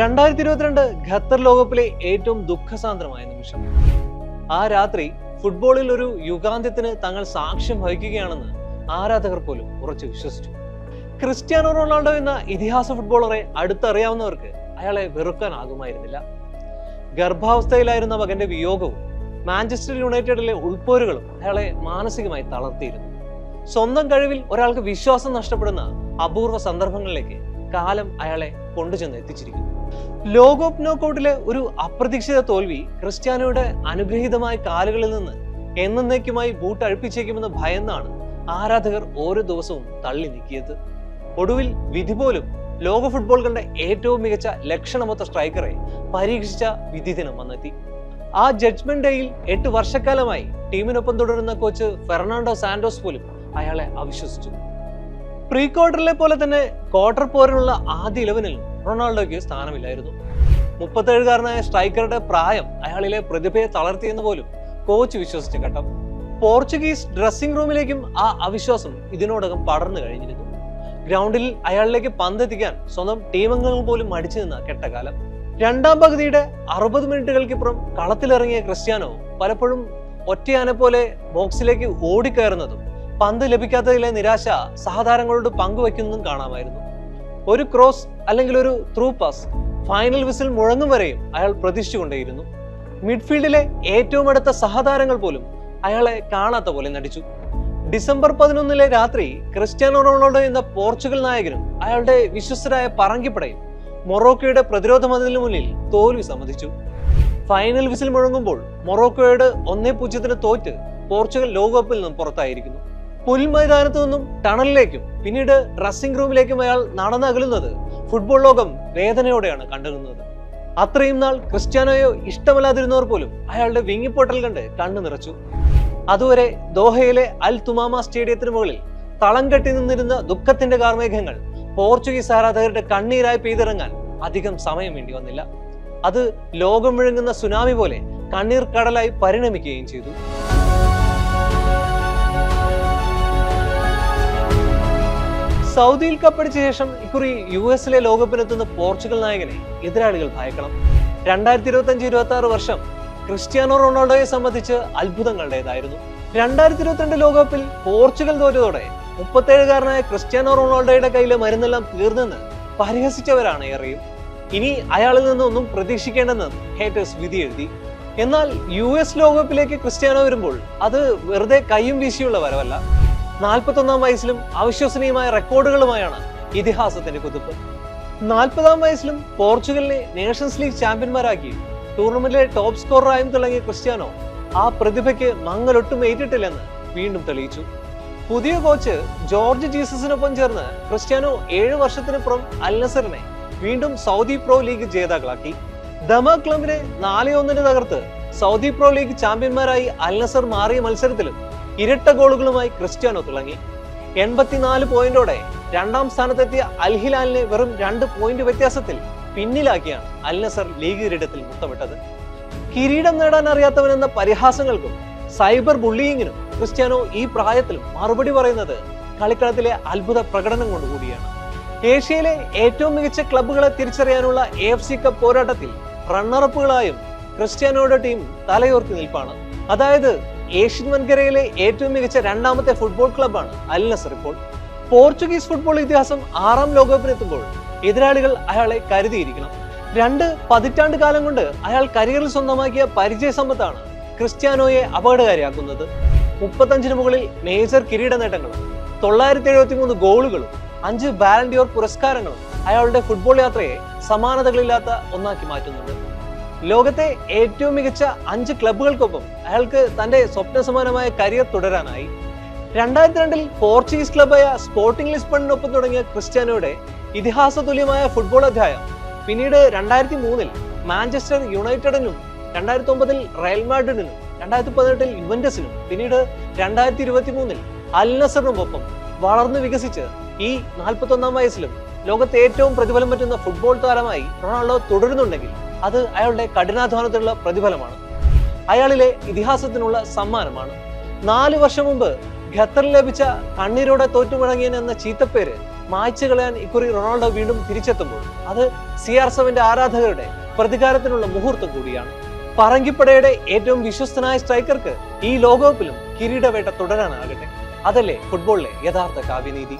2022 Qatar ലോകകപ്പിലെ ഏറ്റവും ദുഃഖസാന്ദ്രമായ നിമിഷം. ആ രാത്രി ഫുട്ബോളിൽ ഒരു യുഗാന്ത്യത്തിന് തങ്ങൾ സാക്ഷ്യം വഹിക്കുകയാണെന്ന് ആരാധകർ പോലും ഉറച്ചു വിശ്വസിച്ചു. ക്രിസ്ത്യാനോ റൊണാൾഡോ എന്ന ഇതിഹാസ ഫുട്ബോളറെ അടുത്തറിയാവുന്നവർക്ക് അയാളെ വെറുക്കാനാകുമായിരുന്നില്ല. ഗർഭാവസ്ഥയിലായിരുന്ന മകന്റെ വിയോഗവും മാഞ്ചസ്റ്റർ യുണൈറ്റഡിലെ ഉൾപ്പോരുകളും അയാളെ മാനസികമായി തളർത്തിയിരുന്നു. സ്വന്തം കഴിവിൽ ഒരാൾക്ക് വിശ്വാസം നഷ്ടപ്പെടുന്ന അപൂർവ സന്ദർഭങ്ങളിലേക്ക് കാലം അയാളെ കൊണ്ടുചെന്ന് എത്തിച്ചിരിക്കുന്നു. ലോകകപ്പ് നോക്കൌട്ടിലെ ഒരു അപ്രതീക്ഷിത തോൽവി ക്രിസ്ത്യാനോയുടെ അനുഗ്രഹീതമായ കാലുകളിൽ നിന്ന് എന്നേക്കുമായി ബൂട്ട് അഴിപ്പിച്ചേക്കുമെന്ന് ഭയന്നാണ് ആരാധകർ ഓരോ ദിവസവും തള്ളി നീക്കിയത്. ഒടുവിൽ വിധി പോലും ലോക ഫുട്ബോൾ കണ്ട ഏറ്റവും മികച്ച ലക്ഷണമൊത്ത സ്ട്രൈക്കറെ പരീക്ഷിച്ച വിധി ദിനം വന്നെത്തി. ആ ജഡ്ജ്മെന്റ് ഡേയിൽ 8 വർഷക്കാലമായി ടീമിനൊപ്പം തുടരുന്ന കോച്ച് ഫെർണാണ്ടോ സാന്റോസ് പോലും അയാളെ അവിശ്വസിച്ചു. പ്രീ ക്വാർട്ടറിലെ പോലെ തന്നെ ക്വാർട്ടർ പോരിനുള്ള ആദ്യ 11-ൽ റൊണാൾഡോയ്ക്ക് സ്ഥാനമില്ലായിരുന്നു. 37-കാരനായ സ്ട്രൈക്കറുടെ പ്രായം അയാളിലെ പ്രതിഭയെ തളർത്തിയെന്ന് പോലും കോച്ച് വിശ്വസിച്ച ഘട്ടം. പോർച്ചുഗീസ് ഡ്രസ്സിംഗ് റൂമിലേക്കും ആ അവിശ്വാസം ഇതിനോടകം പടർന്നു കഴിഞ്ഞിരുന്നു. ഗ്രൗണ്ടിൽ അയാളിലേക്ക് പന്തെത്തിക്കാൻ സ്വന്തം ടീമംഗങ്ങൾ പോലും മടിച്ചു നിന്ന കെട്ടകാലം. രണ്ടാം പകുതിയുടെ 60 മിനിറ്റുകൾക്കിപ്പുറം കളത്തിലിറങ്ങിയ ക്രിസ്ത്യാനോ പലപ്പോഴും ഒറ്റയാനെ പോലെ ബോക്സിലേക്ക് ഓടിക്കയറുന്നതും പന്ത് ലഭിക്കാത്തതിലെ നിരാശ സഹതാരങ്ങളോട് പങ്കുവെക്കുന്നതും കാണാമായിരുന്നു. ഒരു ക്രോസ് അല്ലെങ്കിൽ ഒരു ത്രൂ പാസ് ഫൈനൽ വിസിൽ മുഴങ്ങും വരെയും അയാൾ പ്രതീക്ഷിച്ചുകൊണ്ടേയിരുന്നു. മിഡ്ഫീൽഡിലെ ഏറ്റവും അടുത്ത സഹതാരങ്ങൾ പോലും അയാളെ കാണാത്ത പോലെ നടിച്ചു. ഡിസംബർ 11 രാത്രി ക്രിസ്ത്യാനോ റൊണാൾഡോ എന്ന പോർച്ചുഗൽ നായകനും അയാളുടെ വിശ്വസ്തരായ പറങ്കിപ്പടയും മൊറോക്കോയുടെ പ്രതിരോധ മതിലിന് മുന്നിൽ തോൽവി സമ്മതിച്ചു. ഫൈനൽ വിസിൽ മുഴങ്ങുമ്പോൾ മൊറോക്കോയോട് 1-0 തോറ്റ് പോർച്ചുഗൽ ലോകകപ്പിൽ നിന്നും പുറത്തായിരിക്കുന്നു. പുൽമൈതാനത്തു നിന്നും ടണലിലേക്കും പിന്നീട് ഡ്രസ്സിംഗ് റൂമിലേക്കും അയാൾ നടന്നകലുന്നത് ഫുട്ബോൾ ലോകം വേദനയോടെയാണ് കണ്ടുനിന്നത്. അത്രയും നാൾ ക്രിസ്ത്യാനോയോ ഇഷ്ടമല്ലാതിരുന്നവർ പോലും അയാളുടെ വിങ്ങിപ്പൊട്ടൽ കണ്ട് കണ്ണു നിറച്ചു. അതുവരെ ദോഹയിലെ അൽ തുമാമ സ്റ്റേഡിയത്തിന് മുകളിൽ തളം കെട്ടി നിന്നിരുന്ന ദുഃഖത്തിന്റെ കാർമേഘങ്ങൾ പോർച്ചുഗീസ് ആരാധകരുടെ കണ്ണീരായി പെയ്തിറങ്ങാൻ അധികം സമയം വേണ്ടി വന്നില്ല. അത് ലോകം വിഴുങ്ങുന്ന സുനാമി പോലെ കണ്ണീർ കടലായി പരിണമിക്കുകയും ചെയ്തു. സൗദിയിൽ കപ്പടിച്ച ശേഷം ഇക്കുറി US-ലെ ലോകകപ്പിനെത്തുന്ന പോർച്ചുഗൽ നായകനെ എതിരാളികൾ ഭയക്കണം. 2025-26 വർഷം ക്രിസ്ത്യാനോ റൊണാൾഡോയെ സംബന്ധിച്ച് അത്ഭുതങ്ങളുടേതായിരുന്നു. 2022 ലോകകപ്പിൽ പോർച്ചുഗൽ തോറ്റതോടെ 37-കാരനായ ക്രിസ്ത്യാനോ റൊണാൾഡോയുടെ കയ്യിലെ മരുന്നെല്ലാം തീർന്നെന്ന് പരിഹസിച്ചവരാണ് ഏറെയും. ഇനി അയാളിൽ നിന്നൊന്നും പ്രതീക്ഷിക്കേണ്ടെന്ന് ഹേറ്റേഴ്സ് വിധി എഴുതി. എന്നാൽ US ലോകകപ്പിലേക്ക് ക്രിസ്ത്യാനോ വരുമ്പോൾ അത് വെറുതെ കയ്യും വീശിയുള്ള വരവല്ല. 41-ാം വയസ്സിലും അവിശ്വസനീയമായ റെക്കോർഡുകളുമായാണ് ഇതിഹാസത്തിന്റെ കുതിപ്പ്. 40-ാം വയസ്സിലും പോർച്ചുഗലിനെ നേഷൻസ് ലീഗ് ചാമ്പ്യന്മാരാക്കി ടൂർണമെന്റിലെ ടോപ്പ് സ്കോററായും തിളങ്ങിയ ക്രിസ്ത്യാനോ ആ പ്രതിഭയ്ക്ക് മങ്ങലൊട്ടും ഏറ്റിട്ടില്ലെന്ന് വീണ്ടും തെളിയിച്ചു. പുതിയ കോച്ച് ജോർജ് ജീസസിനൊപ്പം ചേർന്ന് ക്രിസ്ത്യാനോ 7 വർഷത്തിനപ്പുറം അൽ നസറിനെ വീണ്ടും സൗദി പ്രോ ലീഗ് ജേതാക്കളാക്കി. ദമാ ക്ലബിനെ 4-1 തകർത്ത് സൗദി പ്രോ ലീഗ് ചാമ്പ്യന്മാരായി അൽ നസർ മാറിയ മത്സരത്തിലും ഇരട്ട ഗോളുകളുമായി ക്രിസ്ത്യാനോ തിളങ്ങി. 84 പോയിന്റോടെ 2ാം സ്ഥാനത്തെത്തിയ അൽ ഹിലാലിനെ വെറും 2 പോയിന്റ് വ്യത്യാസത്തിൽ പിന്നിലാക്കിയാണ് അൽ നസർ ലീഗ് കിരീടത്തിൽ മുത്തമിട്ടത്. കിരീടം നേടാൻ അറിയാത്തവനെന്ന പരിഹാസങ്ങൾക്കും സൈബർ ബുള്ളിയിങ്ങിനും ക്രിസ്ത്യാനോ ഈ പ്രായത്തിലും മറുപടി പറയുന്നത് കളിക്കളത്തിലെ അത്ഭുത പ്രകടനം കൊണ്ടുകൂടിയാണ്. ഏഷ്യയിലെ ഏറ്റവും മികച്ച ക്ലബ്ബുകളെ തിരിച്ചറിയാനുള്ള AFC കപ്പ് പോരാട്ടത്തിൽ റണ്ണറപ്പുകളായും ക്രിസ്ത്യാനോയുടെ ടീം തലയോർത്തി നിൽപ്പാണ്. അതായത് ഏഷ്യൻ വൻകരയിലെ ഏറ്റവും മികച്ച 2ാമത്തെ ഫുട്ബോൾ ക്ലബ്ബാണ് അൽ നസർ ഇപ്പോൾ. പോർച്ചുഗീസ് ഫുട്ബോൾ ഇതിഹാസം 6ാം ലോകകപ്പിനെത്തുമ്പോൾ എതിരാളികൾ അയാളെ കരുതിയിരിക്കണം. 2 പതിറ്റാണ്ട് കാലം കൊണ്ട് അയാൾ കരിയറിൽ സ്വന്തമാക്കിയ പരിചയ സമ്പത്താണ് ക്രിസ്ത്യാനോയെ അപകടകാരിയാക്കുന്നത്. 35-ന് മുകളിൽ മേജർ കിരീട നേട്ടങ്ങളും 973 ഗോളുകളും 5 ബാലൻ ഡിയോർ പുരസ്കാരങ്ങളും അയാളുടെ ഫുട്ബോൾ യാത്രയെ സമാനതകളില്ലാത്ത ഒന്നാക്കി മാറ്റുന്നുണ്ട്. ലോകത്തെ ഏറ്റവും മികച്ച 5 ക്ലബ്ബുകൾക്കൊപ്പം അയാൾക്ക് തന്റെ സ്വപ്ന സമാനമായ കരിയർ തുടരാനായി. 2002-ൽ പോർച്ചുഗീസ് ക്ലബ്ബായ സ്പോർട്ടിംഗ് ലിസ്ബണിനൊപ്പം തുടങ്ങിയ ക്രിസ്ത്യാനോയുടെ ഇതിഹാസ തുല്യമായ ഫുട്ബോൾ അധ്യായം പിന്നീട് 2003-ൽ മാഞ്ചസ്റ്റർ യുണൈറ്റഡിനും 2009-ൽ റയൽ മാഡ്രിഡിനും 2018-ൽ യുവന്റസിനും പിന്നീട് 2023-ൽ അൽ നസറിനുമൊപ്പം വളർന്നു വികസിച്ച് ഈ 41-ാം വയസ്സിലും ലോകത്തെ ഏറ്റവും പ്രതിഫലം പറ്റുന്ന ഫുട്ബോൾ താരമായി റൊണാൾഡോ തുടരുന്നുണ്ടെങ്കിൽ അത് അയാളുടെ കഠിനാധ്വാനത്തിനുള്ള പ്രതിഫലമാണ്, അയാളിലെ ഇതിഹാസത്തിനുള്ള സമ്മാനമാണ്. 4 വർഷം മുമ്പ് ഖത്തറിൽ ലഭിച്ച കണ്ണീരോടെ തോറ്റുമുടങ്ങിയൻ എന്ന ചീത്തപ്പേര് മായ്ച്ചു കളയാൻ ഇക്കുറി റൊണാൾഡോ വീണ്ടും തിരിച്ചെത്തുമ്പോൾ അത് CR7 ആരാധകരുടെ പ്രതികാരത്തിനുള്ള മുഹൂർത്തം കൂടിയാണ്. പറങ്കിപ്പടയുടെ ഏറ്റവും വിശ്വസ്തനായ സ്ട്രൈക്കർക്ക് ഈ ലോകകപ്പിലും കിരീടവേട്ട തുടരാനാകട്ടെ. അതല്ലേ ഫുട്ബോളിലെ യഥാർത്ഥ കാവ്യനീതി.